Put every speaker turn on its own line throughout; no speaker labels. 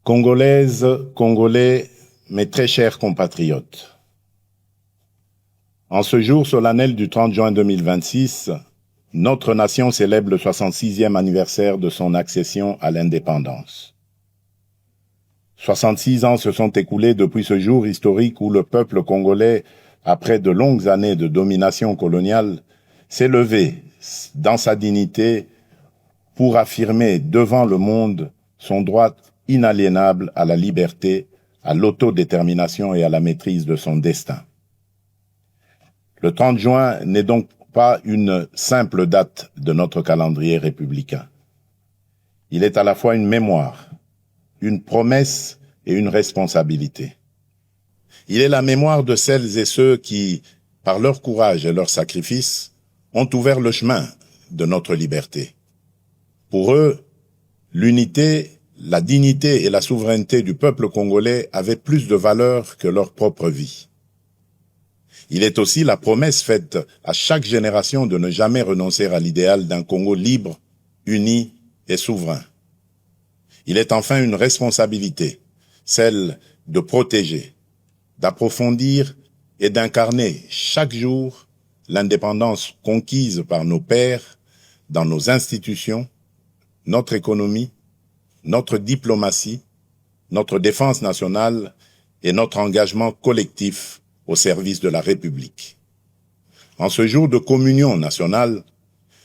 Congolaises, Congolais, mes très chers compatriotes. En ce jour solennel du 30 juin 2026, notre nation célèbre le 66e anniversaire de son accession à l'indépendance. 66 ans se sont écoulés depuis ce jour historique où le peuple congolais, après de longues années de domination coloniale, s'est levé dans sa dignité pour affirmer devant le monde son droit inaliénable à la liberté, à l'autodétermination et à la maîtrise de son destin. Le 30 juin n'est donc pas une simple date de notre calendrier républicain. Il est à la fois une mémoire, une promesse et une responsabilité. Il est la mémoire de celles et ceux qui, par leur courage et leur sacrifice, ont ouvert le chemin de notre liberté. Pour eux, l'unité, la dignité et la souveraineté du peuple congolais avaient plus de valeur que leur propre vie. Il est aussi la promesse faite à chaque génération de ne jamais renoncer à l'idéal d'un Congo libre, uni et souverain. Il est enfin une responsabilité, celle de protéger, d'approfondir et d'incarner chaque jour l'indépendance conquise par nos pères dans nos institutions, notre économie, notre diplomatie, notre défense nationale et notre engagement collectif au service de la République. En ce jour de communion nationale,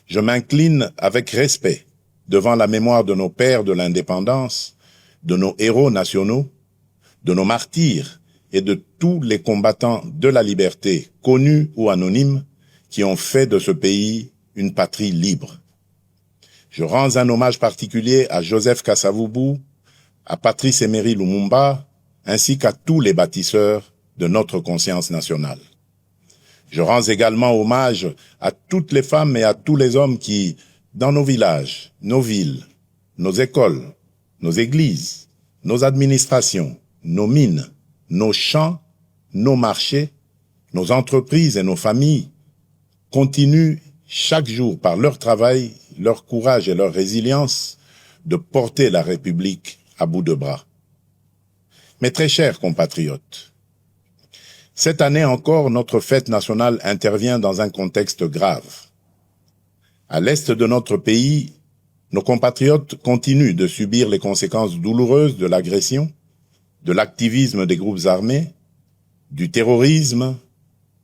je m'incline avec respect devant la mémoire de nos pères de l'indépendance, de nos héros nationaux, de nos martyrs et de tous les combattants de la liberté, connus ou anonymes, qui ont fait de ce pays une patrie libre. Je rends un hommage particulier à Joseph Kasavubu, à Patrice Emery Lumumba, ainsi qu'à tous les bâtisseurs de notre conscience nationale. Je rends également hommage à toutes les femmes et à tous les hommes qui, dans nos villages, nos villes, nos écoles, nos églises, nos administrations, nos mines, nos champs, nos marchés, nos entreprises et nos familles, continuent chaque jour par leur travail, leur courage et leur résilience de porter la République à bout de bras. Mes très chers compatriotes, cette année encore, notre fête nationale intervient dans un contexte grave. À l'est de notre pays, nos compatriotes continuent de subir les conséquences douloureuses de l'agression, de l'activisme des groupes armés, du terrorisme,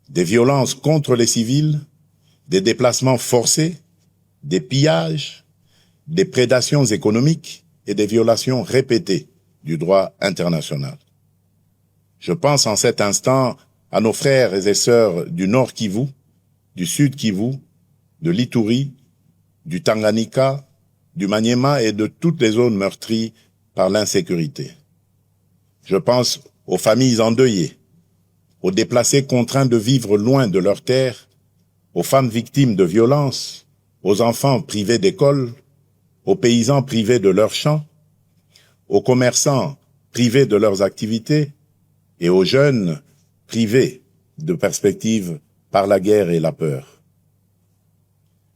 des violences contre les civils, des déplacements forcés, des pillages, des prédations économiques et des violations répétées du droit international. Je pense en cet instant à nos frères et sœurs du Nord Kivu, du Sud Kivu, de l'Ituri, du Tanganyika, du Maniema et de toutes les zones meurtries par l'insécurité. Je pense aux familles endeuillées, aux déplacés contraints de vivre loin de leurs terres, aux femmes victimes de violences, aux enfants privés d'école, aux paysans privés de leurs champs, aux commerçants privés de leurs activités et aux jeunes privés de perspectives par la guerre et la peur.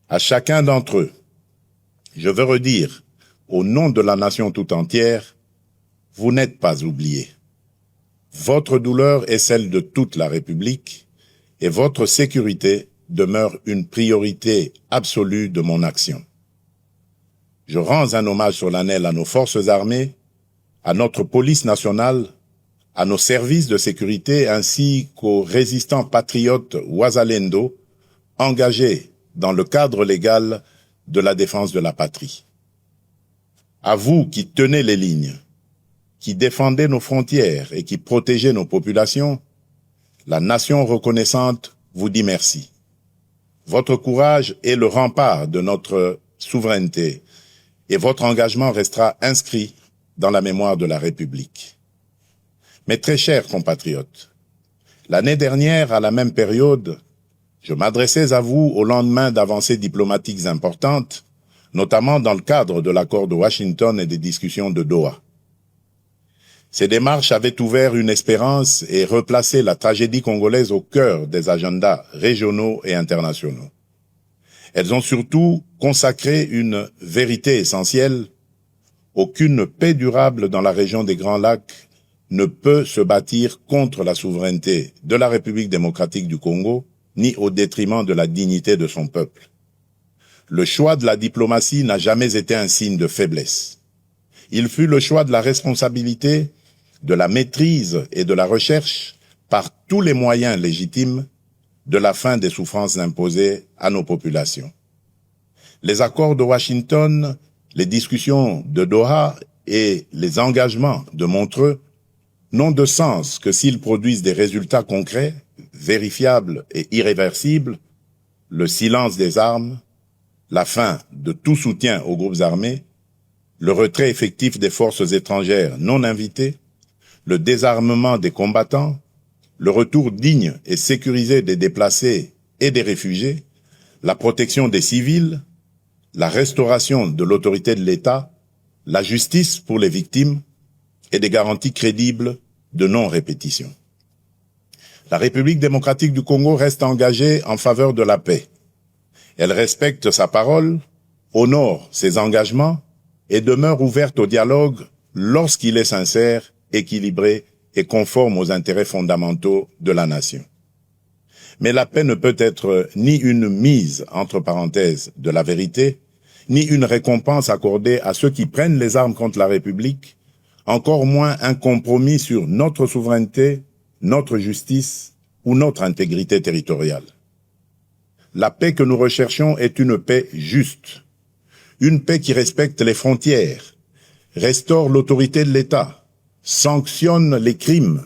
À chacun d'entre eux, je veux redire, au nom de la nation tout entière, vous n'êtes pas oubliés. Votre douleur est celle de toute la République et votre sécurité demeure une priorité absolue de mon action. Je rends un hommage solennel à nos forces armées, à notre police nationale, à nos services de sécurité ainsi qu'aux résistants patriotes Wazalendo engagés dans le cadre légal de la défense de la patrie. À vous qui tenez les lignes, qui défendez nos frontières et qui protégez nos populations, la nation reconnaissante vous dit merci. Votre courage est le rempart de notre souveraineté et votre engagement restera inscrit dans la mémoire de la République. Mes très chers compatriotes, l'année dernière, à la même période, je m'adressais à vous au lendemain d'avancées diplomatiques importantes, notamment dans le cadre de l'accord de Washington et des discussions de Doha. Ces démarches avaient ouvert une espérance et replacé la tragédie congolaise au cœur des agendas régionaux et internationaux. Elles ont surtout consacré une vérité essentielle. aucune paix durable dans la région des Grands Lacs ne peut se bâtir contre la souveraineté de la République démocratique du Congo, ni au détriment de la dignité de son peuple. Le choix de la diplomatie n'a jamais été un signe de faiblesse. Il fut le choix de la responsabilité, de la maîtrise et de la recherche, par tous les moyens légitimes, de la fin des souffrances imposées à nos populations. Les accords de Washington, les discussions de Doha et les engagements de Montreux n'ont de sens que s'ils produisent des résultats concrets, vérifiables et irréversibles, le silence des armes, la fin de tout soutien aux groupes armés, le retrait effectif des forces étrangères non invitées, le désarmement des combattants, le retour digne et sécurisé des déplacés et des réfugiés, la protection des civils, la restauration de l'autorité de l'État, la justice pour les victimes et des garanties crédibles de non-répétition. La République démocratique du Congo reste engagée en faveur de la paix. Elle respecte sa parole, honore ses engagements et demeure ouverte au dialogue lorsqu'il est sincère, équilibré et conforme aux intérêts fondamentaux de la nation. Mais la paix ne peut être ni une mise entre parenthèses de la vérité, ni une récompense accordée à ceux qui prennent les armes contre la République, encore moins un compromis sur notre souveraineté, notre justice ou notre intégrité territoriale. La paix que nous recherchons est une paix juste, une paix qui respecte les frontières, restaure l'autorité de l'État, sanctionne les crimes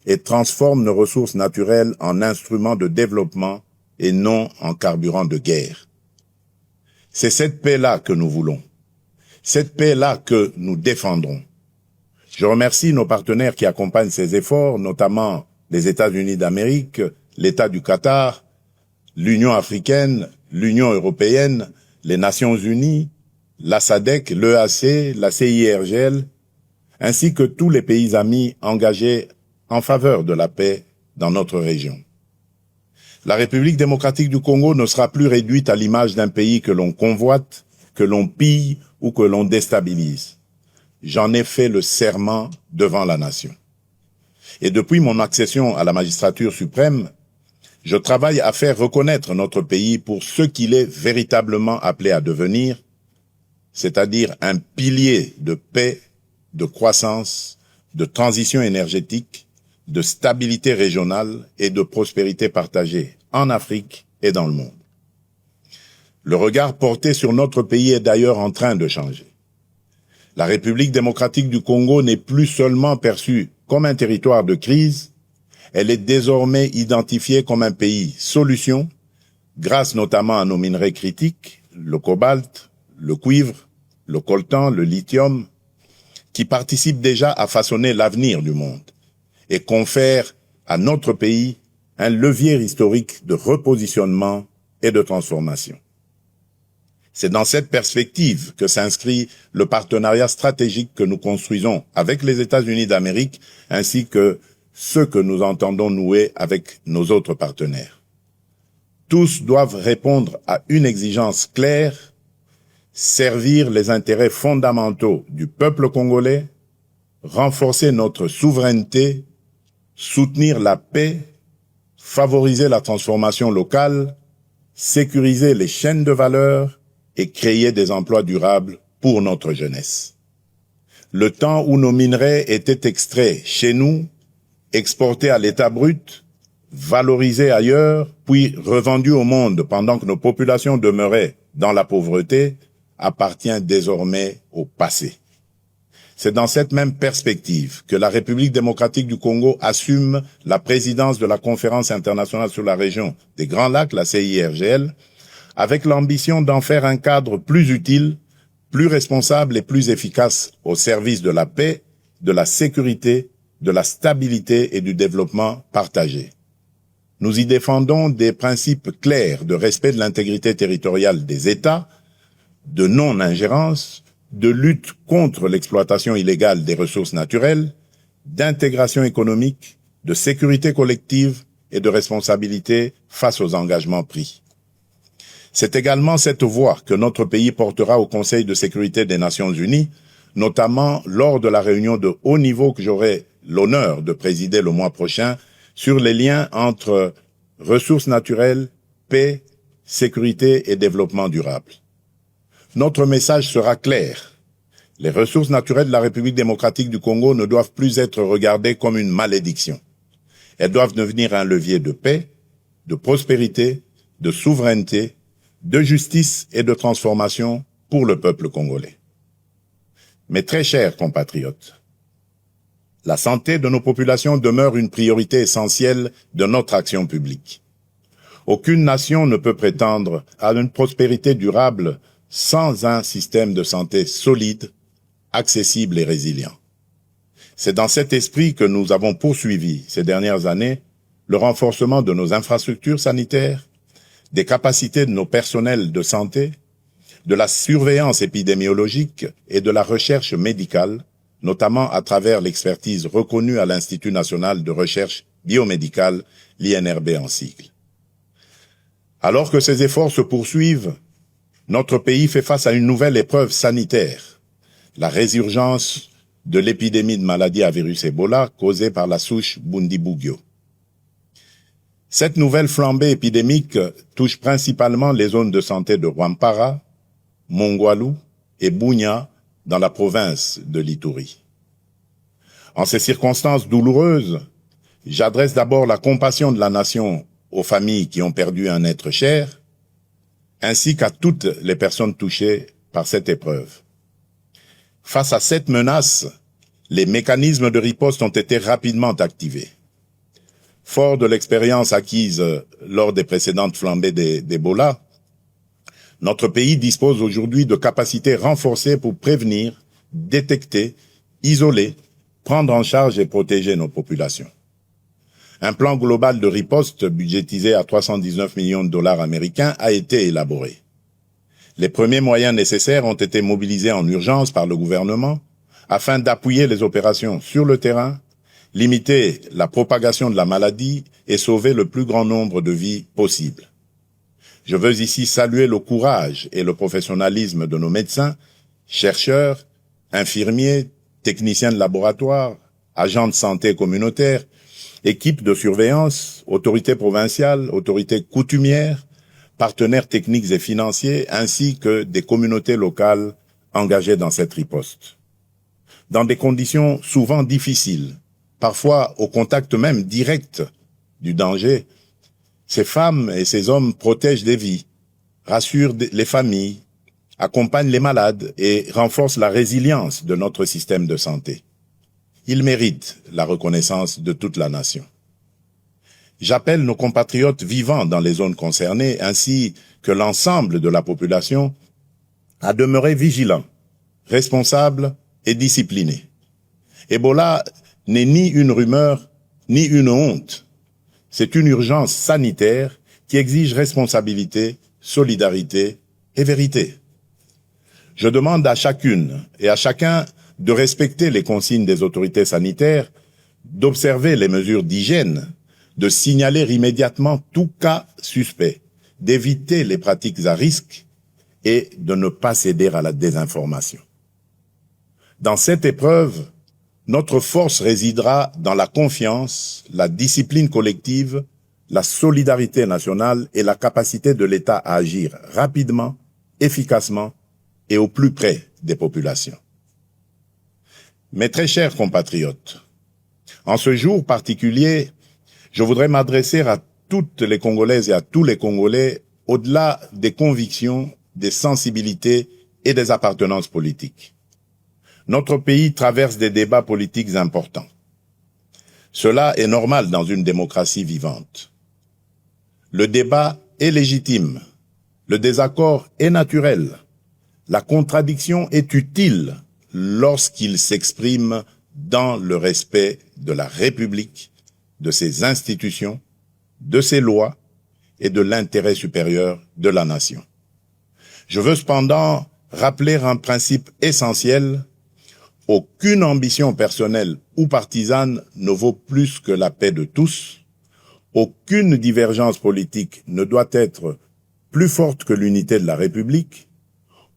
et transforme nos ressources naturelles en instruments de développement et non en carburant de guerre. C'est cette paix-là que nous voulons, cette paix-là que nous défendrons. Je remercie nos partenaires qui accompagnent ces efforts, notamment les États-Unis d'Amérique, l'État du Qatar, l'Union africaine, l'Union européenne, les Nations unies, la SADC, l'EAC, la CIRGL, ainsi que tous les pays amis engagés en faveur de la paix dans notre région. La République démocratique du Congo ne sera plus réduite à l'image d'un pays que l'on convoite, que l'on pille ou que l'on déstabilise. J'en ai fait le serment devant la nation. Et depuis mon accession à la magistrature suprême, je travaille à faire reconnaître notre pays pour ce qu'il est véritablement appelé à devenir, c'est-à-dire un pilier de paix, de croissance, de transition énergétique, de stabilité régionale et de prospérité partagée en Afrique et dans le monde. Le regard porté sur notre pays est d'ailleurs en train de changer. La République démocratique du Congo n'est plus seulement perçue comme un territoire de crise, elle est désormais identifiée comme un pays solution, grâce notamment à nos minerais critiques, le cobalt, le cuivre, le coltan, le lithium, qui participent déjà à façonner l'avenir du monde et confèrent à notre pays un levier historique de repositionnement et de transformation. C'est dans cette perspective que s'inscrit le partenariat stratégique que nous construisons avec les États-Unis d'Amérique ainsi que ceux que nous entendons nouer avec nos autres partenaires. Tous doivent répondre à une exigence claire, servir les intérêts fondamentaux du peuple congolais, renforcer notre souveraineté, soutenir la paix, favoriser la transformation locale, sécuriser les chaînes de valeur et créer des emplois durables pour notre jeunesse. Le temps où nos minerais étaient extraits chez nous, exportés à l'état brut, valorisés ailleurs, puis revendus au monde pendant que nos populations demeuraient dans la pauvreté, appartient désormais au passé. C'est dans cette même perspective que la République démocratique du Congo assume la présidence de la Conférence internationale sur la région des Grands Lacs, la CIRGL, avec l'ambition d'en faire un cadre plus utile, plus responsable et plus efficace au service de la paix, de la sécurité, de la stabilité et du développement partagé. Nous y défendons des principes clairs de respect de l'intégrité territoriale des États, de non-ingérence, de lutte contre l'exploitation illégale des ressources naturelles, d'intégration économique, de sécurité collective et de responsabilité face aux engagements pris. C'est également cette voix que notre pays portera au Conseil de sécurité des Nations Unies notamment lors de la réunion de haut niveau que j'aurai l'honneur de présider le mois prochain sur les liens entre ressources naturelles, paix, sécurité et développement durable. Notre message sera clair. Les ressources naturelles de la République démocratique du Congo ne doivent plus être regardées comme une malédiction. Elles doivent devenir un levier de paix, de prospérité, de souveraineté, de justice et de transformation pour le peuple congolais. Mes très chers compatriotes, la santé de nos populations demeure une priorité essentielle de notre action publique. Aucune nation ne peut prétendre à une prospérité durable sans un système de santé solide, accessible et résilient. C'est dans cet esprit que nous avons poursuivi ces dernières années le renforcement de nos infrastructures sanitaires, des capacités de nos personnels de santé, de la surveillance épidémiologique et de la recherche médicale, notamment à travers l'expertise reconnue à l'Institut national de recherche biomédicale, l'INRB en sigle. Alors que ces efforts se poursuivent, notre pays fait face à une nouvelle épreuve sanitaire, la résurgence de l'épidémie de maladie à virus Ebola causée par la souche Bundibugyo. Cette nouvelle flambée épidémique touche principalement les zones de santé de Rwampara, Mongwalu et Bunia dans la province de l'Ituri. En ces circonstances douloureuses, j'adresse d'abord la compassion de la nation aux familles qui ont perdu un être cher, ainsi qu'à toutes les personnes touchées par cette épreuve. Face à cette menace, les mécanismes de riposte ont été rapidement activés. Fort de l'expérience acquise lors des précédentes flambées d'Ebola, notre pays dispose aujourd'hui de capacités renforcées pour prévenir, détecter, isoler, prendre en charge et protéger nos populations. Un plan global de riposte budgétisé à 319 millions de dollars américains a été élaboré. Les premiers moyens nécessaires ont été mobilisés en urgence par le gouvernement afin d'appuyer les opérations sur le terrain, limiter la propagation de la maladie et sauver le plus grand nombre de vies possible. Je veux ici saluer le courage et le professionnalisme de nos médecins, chercheurs, infirmiers, techniciens de laboratoire, agents de santé communautaires, équipes de surveillance, autorités provinciales, autorités coutumières, partenaires techniques et financiers, ainsi que des communautés locales engagées dans cette riposte. Dans des conditions souvent difficiles, parfois au contact même direct du danger, ces femmes et ces hommes protègent des vies, rassurent les familles, accompagnent les malades et renforcent la résilience de notre système de santé. Ils méritent la reconnaissance de toute la nation. J'appelle nos compatriotes vivant dans les zones concernées, ainsi que l'ensemble de la population, à demeurer vigilants, responsables et disciplinés. Ebola n'est ni une rumeur, ni une honte. C'est une urgence sanitaire qui exige responsabilité, solidarité et vérité. Je demande à chacune et à chacun de respecter les consignes des autorités sanitaires, d'observer les mesures d'hygiène, de signaler immédiatement tout cas suspect, d'éviter les pratiques à risque et de ne pas céder à la désinformation. Dans cette épreuve, notre force résidera dans la confiance, la discipline collective, la solidarité nationale et la capacité de l'État à agir rapidement, efficacement et au plus près des populations. Mes très chers compatriotes, en ce jour particulier, je voudrais m'adresser à toutes les Congolaises et à tous les Congolais au-delà des convictions, des sensibilités et des appartenances politiques. Notre pays traverse des débats politiques importants. Cela est normal dans une démocratie vivante. Le débat est légitime, le désaccord est naturel, la contradiction est utile lorsqu'il s'exprime dans le respect de la République, de ses institutions, de ses lois et de l'intérêt supérieur de la nation. Je veux cependant rappeler un principe essentiel: aucune ambition personnelle ou partisane ne vaut plus que la paix de tous. Aucune divergence politique ne doit être plus forte que l'unité de la République.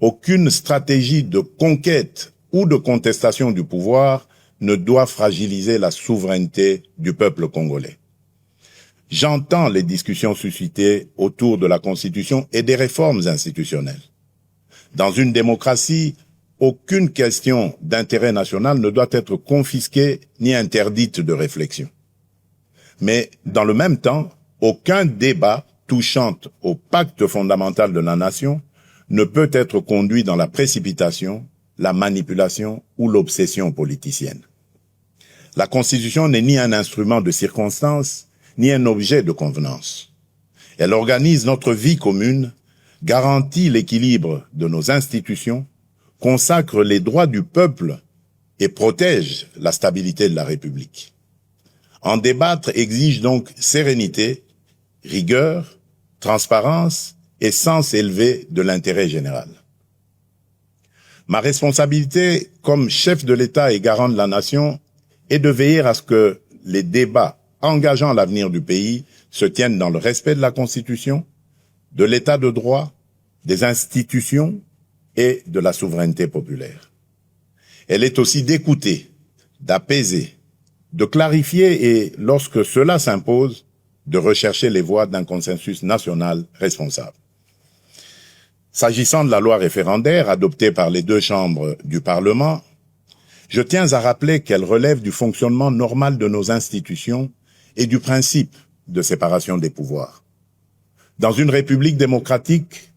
Aucune stratégie de conquête ou de contestation du pouvoir ne doit fragiliser la souveraineté du peuple congolais. J'entends les discussions suscitées autour de la Constitution et des réformes institutionnelles. Dans une démocratie, aucune question d'intérêt national ne doit être confisquée ni interdite de réflexion. Mais dans le même temps, aucun débat touchant au pacte fondamental de la nation ne peut être conduit dans la précipitation, la manipulation ou l'obsession politicienne. La Constitution n'est ni un instrument de circonstance, ni un objet de convenance. Elle organise notre vie commune, garantit l'équilibre de nos institutions, consacre les droits du peuple et protège la stabilité de la République. En débattre exige donc sérénité, rigueur, transparence et sens élevé de l'intérêt général. Ma responsabilité comme chef de l'État et garant de la nation est de veiller à ce que les débats engageant l'avenir du pays se tiennent dans le respect de la Constitution, de l'État de droit, des institutions et de la souveraineté populaire. Elle est aussi d'écouter, d'apaiser, de clarifier et, lorsque cela s'impose, de rechercher les voies d'un consensus national responsable. S'agissant de la loi référendaire adoptée par les deux chambres du Parlement, je tiens à rappeler qu'elle relève du fonctionnement normal de nos institutions et du principe de séparation des pouvoirs. Dans une république démocratique,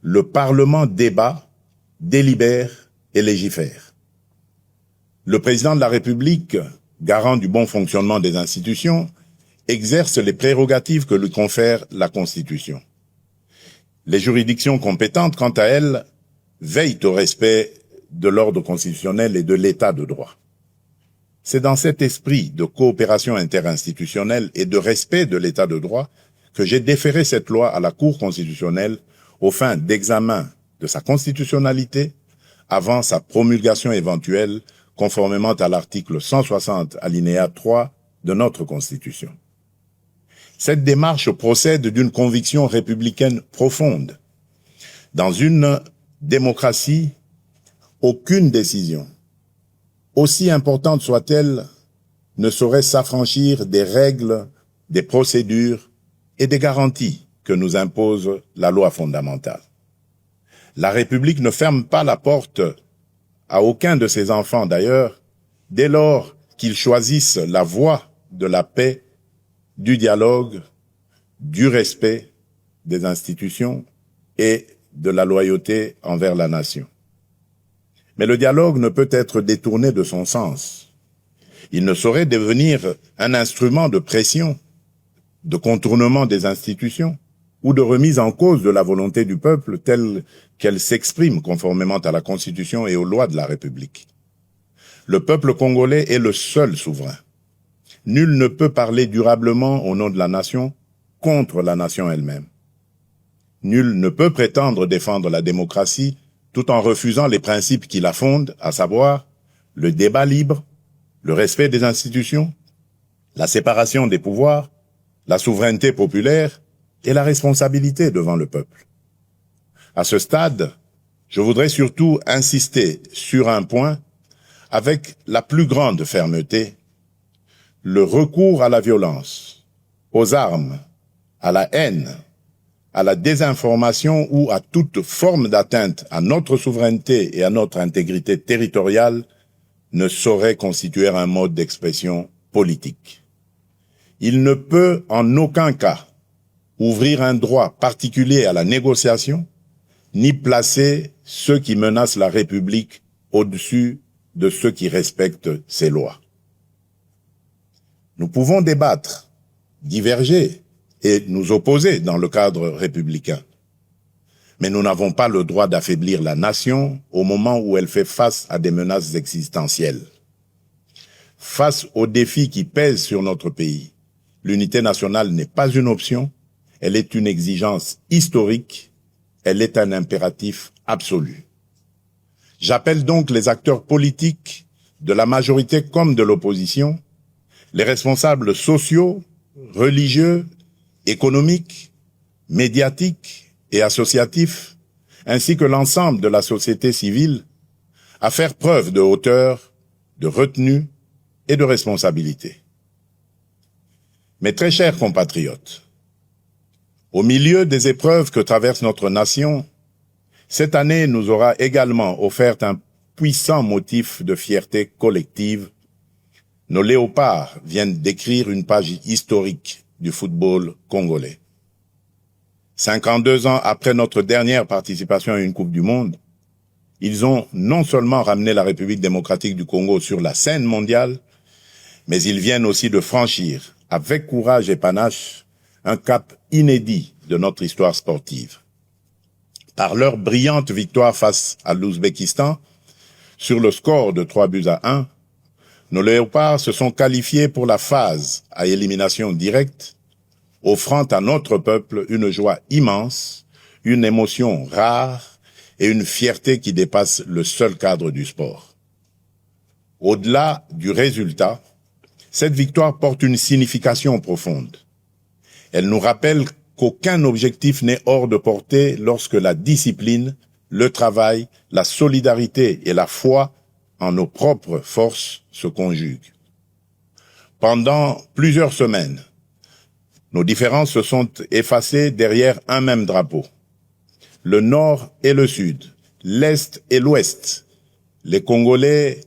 le Parlement débat, délibère et légifère. Le président de la République, garant du bon fonctionnement des institutions, exerce les prérogatives que lui confère la Constitution. Les juridictions compétentes, quant à elles, veillent au respect de l'ordre constitutionnel et de l'état de droit. C'est dans cet esprit de coopération interinstitutionnelle et de respect de l'état de droit que j'ai déféré cette loi à la Cour constitutionnelle aux fins d'examen de sa constitutionnalité avant sa promulgation éventuelle conformément à l'article 160 alinéa 3 de notre Constitution. Cette démarche procède d'une conviction républicaine profonde. Dans une démocratie, aucune décision, aussi importante soit-elle, ne saurait s'affranchir des règles, des procédures et des garanties que nous impose la loi fondamentale. La République ne ferme pas la porte à aucun de ses enfants d'ailleurs, dès lors qu'ils choisissent la voie de la paix, du dialogue, du respect des institutions et de la loyauté envers la nation. Mais le dialogue ne peut être détourné de son sens. Il ne saurait devenir un instrument de pression, de contournement des institutions ou de remise en cause de la volonté du peuple telle qu'elle s'exprime conformément à la Constitution et aux lois de la République. Le peuple congolais est le seul souverain. Nul ne peut parler durablement au nom de la nation contre la nation elle-même. Nul ne peut prétendre défendre la démocratie tout en refusant les principes qui la fondent, à savoir le débat libre, le respect des institutions, la séparation des pouvoirs, la souveraineté populaire et la responsabilité devant le peuple. À ce stade, je voudrais surtout insister sur un point avec la plus grande fermeté: le recours à la violence, aux armes, à la haine, à la désinformation ou à toute forme d'atteinte à notre souveraineté et à notre intégrité territoriale ne saurait constituer un mode d'expression politique. Il ne peut en aucun cas ouvrir un droit particulier à la négociation, ni placer ceux qui menacent la République au-dessus de ceux qui respectent ses lois. Nous pouvons débattre, diverger et nous opposer dans le cadre républicain. Mais nous n'avons pas le droit d'affaiblir la nation au moment où elle fait face à des menaces existentielles. Face aux défis qui pèsent sur notre pays, l'unité nationale n'est pas une option, elle est une exigence historique, elle est un impératif absolu. J'appelle donc les acteurs politiques, de la majorité comme de l'opposition, les responsables sociaux, religieux, économiques, médiatiques et associatifs, ainsi que l'ensemble de la société civile, à faire preuve de hauteur, de retenue et de responsabilité. Mes très chers compatriotes, au milieu des épreuves que traverse notre nation, cette année nous aura également offert un puissant motif de fierté collective. Nos léopards viennent d'écrire une page historique du football congolais. 52 ans après notre dernière participation à une Coupe du Monde, ils ont non seulement ramené la République démocratique du Congo sur la scène mondiale, mais ils viennent aussi de franchir, avec courage et panache, un cap inédit de notre histoire sportive. Par leur brillante victoire face à l'Ouzbékistan, sur le score de 3-1, nos léopards se sont qualifiés pour la phase à élimination directe, offrant à notre peuple une joie immense, une émotion rare et une fierté qui dépasse le seul cadre du sport. Au-delà du résultat, cette victoire porte une signification profonde. Elle nous rappelle qu'aucun objectif n'est hors de portée lorsque la discipline, le travail, la solidarité et la foi en nos propres forces se conjuguent. Pendant plusieurs semaines, nos différences se sont effacées derrière un même drapeau. Le Nord et le Sud, l'Est et l'Ouest, les Congolais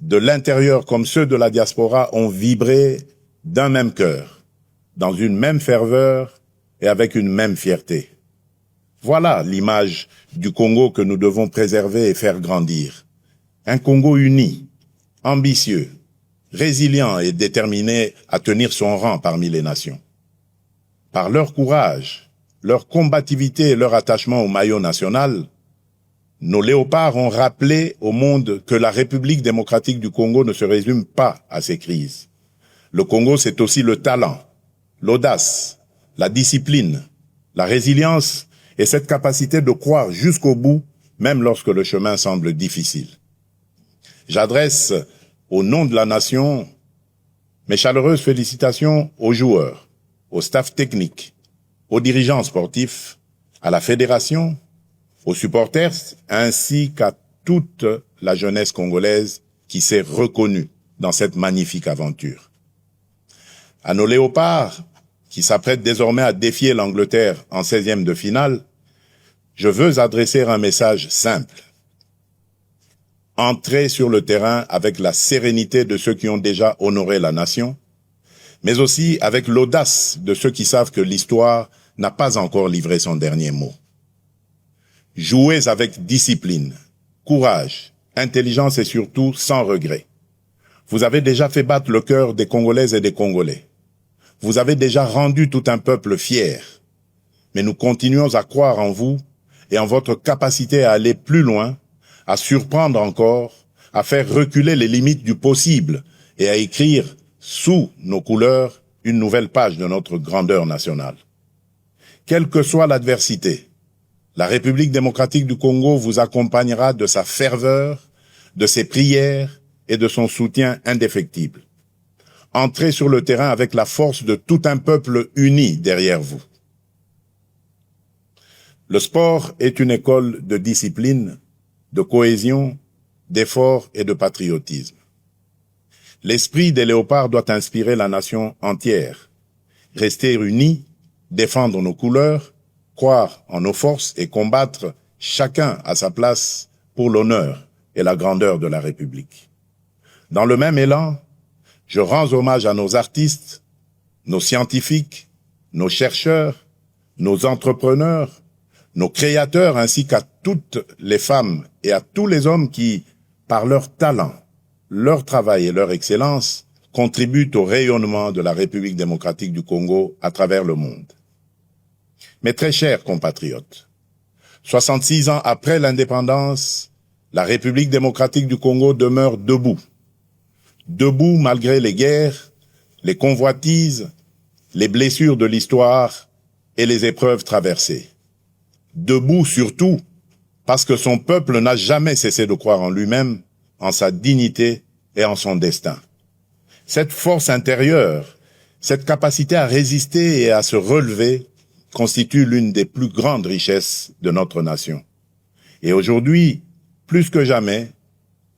de l'intérieur comme ceux de la diaspora ont vibré d'un même cœur, dans une même ferveur et avec une même fierté. Voilà l'image du Congo que nous devons préserver et faire grandir. Un Congo uni, ambitieux, résilient et déterminé à tenir son rang parmi les nations. Par leur courage, leur combativité et leur attachement au maillot national, nos léopards ont rappelé au monde que la République démocratique du Congo ne se résume pas à ses crises. Le Congo, c'est aussi le talent, l'audace, la discipline, la résilience et cette capacité de croire jusqu'au bout, même lorsque le chemin semble difficile. J'adresse, au nom de la nation, mes chaleureuses félicitations aux joueurs, au staff technique, aux dirigeants sportifs, à la fédération, aux supporters, ainsi qu'à toute la jeunesse congolaise qui s'est reconnue dans cette magnifique aventure. À nos léopards, qui s'apprêtent désormais à défier l'Angleterre en 16e de finale, je veux adresser un message simple. Entrez sur le terrain avec la sérénité de ceux qui ont déjà honoré la nation, mais aussi avec l'audace de ceux qui savent que l'histoire n'a pas encore livré son dernier mot. Jouez avec discipline, courage, intelligence et surtout sans regret. Vous avez déjà fait battre le cœur des Congolaises et des Congolais. Vous avez déjà rendu tout un peuple fier. Mais nous continuons à croire en vous et en votre capacité à aller plus loin, à surprendre encore, à faire reculer les limites du possible et à écrire sous nos couleurs une nouvelle page de notre grandeur nationale. Quelle que soit l'adversité, la République démocratique du Congo vous accompagnera de sa ferveur, de ses prières et de son soutien indéfectible. Entrez sur le terrain avec la force de tout un peuple uni derrière vous. Le sport est une école de discipline, de cohésion, d'effort et de patriotisme. L'esprit des léopards doit inspirer la nation entière. Rester unis, défendre nos couleurs, croire en nos forces et combattre chacun à sa place pour l'honneur et la grandeur de la République. Dans le même élan, je rends hommage à nos artistes, nos scientifiques, nos chercheurs, nos entrepreneurs, nos créateurs ainsi qu'à toutes les femmes et à tous les hommes qui, par leur talent, leur travail et leur excellence, contribuent au rayonnement de la République démocratique du Congo à travers le monde. Mes très chers compatriotes, 66 ans après l'indépendance, la République démocratique du Congo demeure debout. Debout malgré les guerres, les convoitises, les blessures de l'histoire et les épreuves traversées. Debout surtout parce que son peuple n'a jamais cessé de croire en lui-même, en sa dignité et en son destin. Cette force intérieure, cette capacité à résister et à se relever constitue l'une des plus grandes richesses de notre nation. Et aujourd'hui, plus que jamais,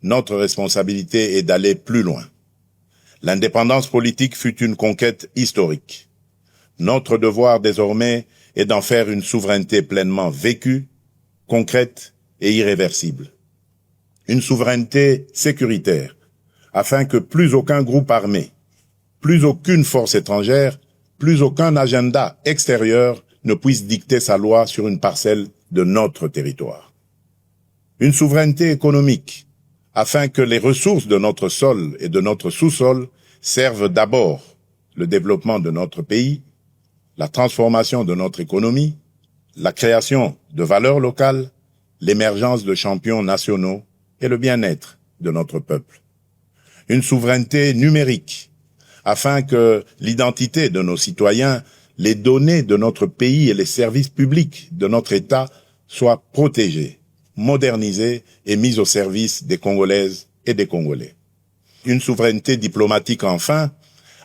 notre responsabilité est d'aller plus loin. L'indépendance politique fut une conquête historique. Notre devoir désormais est d'en faire une souveraineté pleinement vécue, concrète et irréversible. Une souveraineté sécuritaire, afin que plus aucun groupe armé, plus aucune force étrangère, plus aucun agenda extérieur ne puisse dicter sa loi sur une parcelle de notre territoire. Une souveraineté économique, afin que les ressources de notre sol et de notre sous-sol servent d'abord le développement de notre pays, la transformation de notre économie, la création de valeurs locales, l'émergence de champions nationaux et le bien-être de notre peuple. Une souveraineté numérique, afin que l'identité de nos citoyens, les données de notre pays et les services publics de notre État soient protégés, modernisés et mis au service des Congolaises et des Congolais. Une souveraineté diplomatique enfin,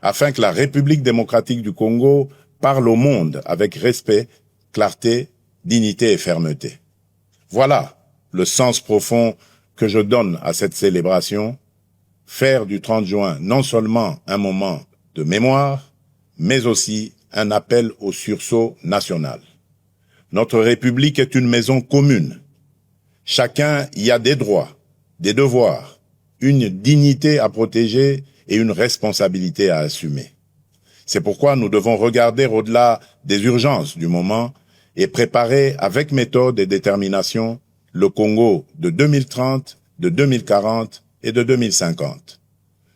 afin que la République démocratique du Congo parle au monde avec respect, clarté, dignité et fermeté. Voilà le sens profond que je donne à cette célébration, faire du 30 juin non seulement un moment de mémoire, mais aussi un appel au sursaut national. Notre République est une maison commune. Chacun y a des droits, des devoirs, une dignité à protéger et une responsabilité à assumer. C'est pourquoi nous devons regarder au-delà des urgences du moment et préparer avec méthode et détermination le Congo de 2030, de 2040 et de 2050.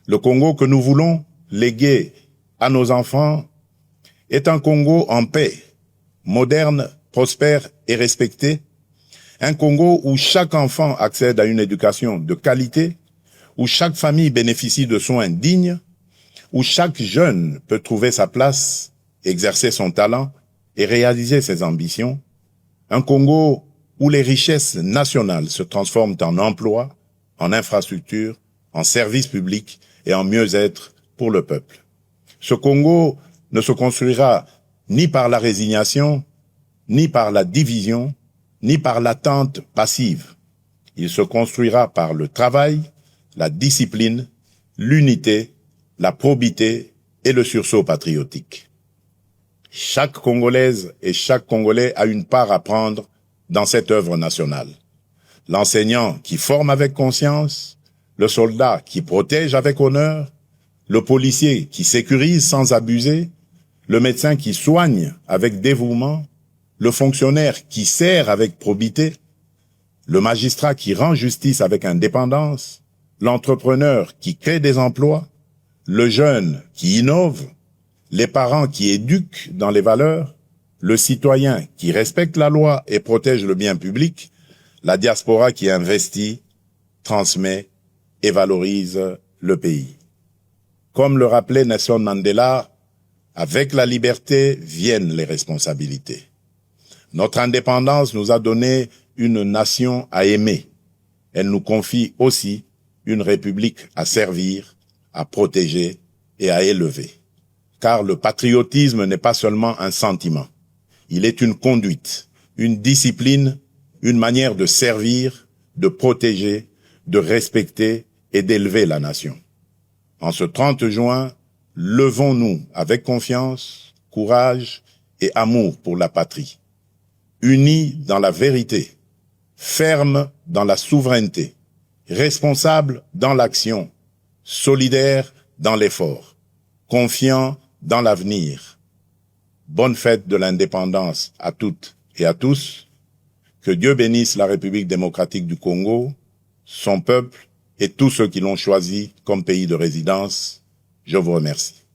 Le Congo que nous voulons léguer à nos enfants est un Congo en paix, moderne, prospère et respecté, un Congo où chaque enfant accède à une éducation de qualité, où chaque famille bénéficie de soins dignes, où chaque jeune peut trouver sa place, exercer son talent et réaliser ses ambitions, un Congo où les richesses nationales se transforment en emplois, en infrastructures, en services publics et en mieux-être pour le peuple. Ce Congo ne se construira ni par la résignation, ni par la division, ni par l'attente passive. Il se construira par le travail, la discipline, l'unité, la probité et le sursaut patriotique. Chaque Congolaise et chaque Congolais a une part à prendre dans cette œuvre nationale. L'enseignant qui forme avec conscience, le soldat qui protège avec honneur, le policier qui sécurise sans abuser, le médecin qui soigne avec dévouement, le fonctionnaire qui sert avec probité, le magistrat qui rend justice avec indépendance, l'entrepreneur qui crée des emplois, le jeune qui innove, les parents qui éduquent dans les valeurs, le citoyen qui respecte la loi et protège le bien public, la diaspora qui investit, transmet et valorise le pays. Comme le rappelait Nelson Mandela, avec la liberté viennent les responsabilités. Notre indépendance nous a donné une nation à aimer. Elle nous confie aussi une république à servir, à protéger et à élever. Car le patriotisme n'est pas seulement un sentiment. Il est une conduite, une discipline, une manière de servir, de protéger, de respecter et d'élever la nation. En ce 30 juin, levons-nous avec confiance, courage et amour pour la patrie. Unis dans la vérité, fermes dans la souveraineté, responsables dans l'action, solidaires dans l'effort, confiants dans l'avenir. Bonne fête de l'indépendance à toutes et à tous. Que Dieu bénisse la République démocratique du Congo, son peuple et tous ceux qui l'ont choisi comme pays de résidence. Je vous remercie.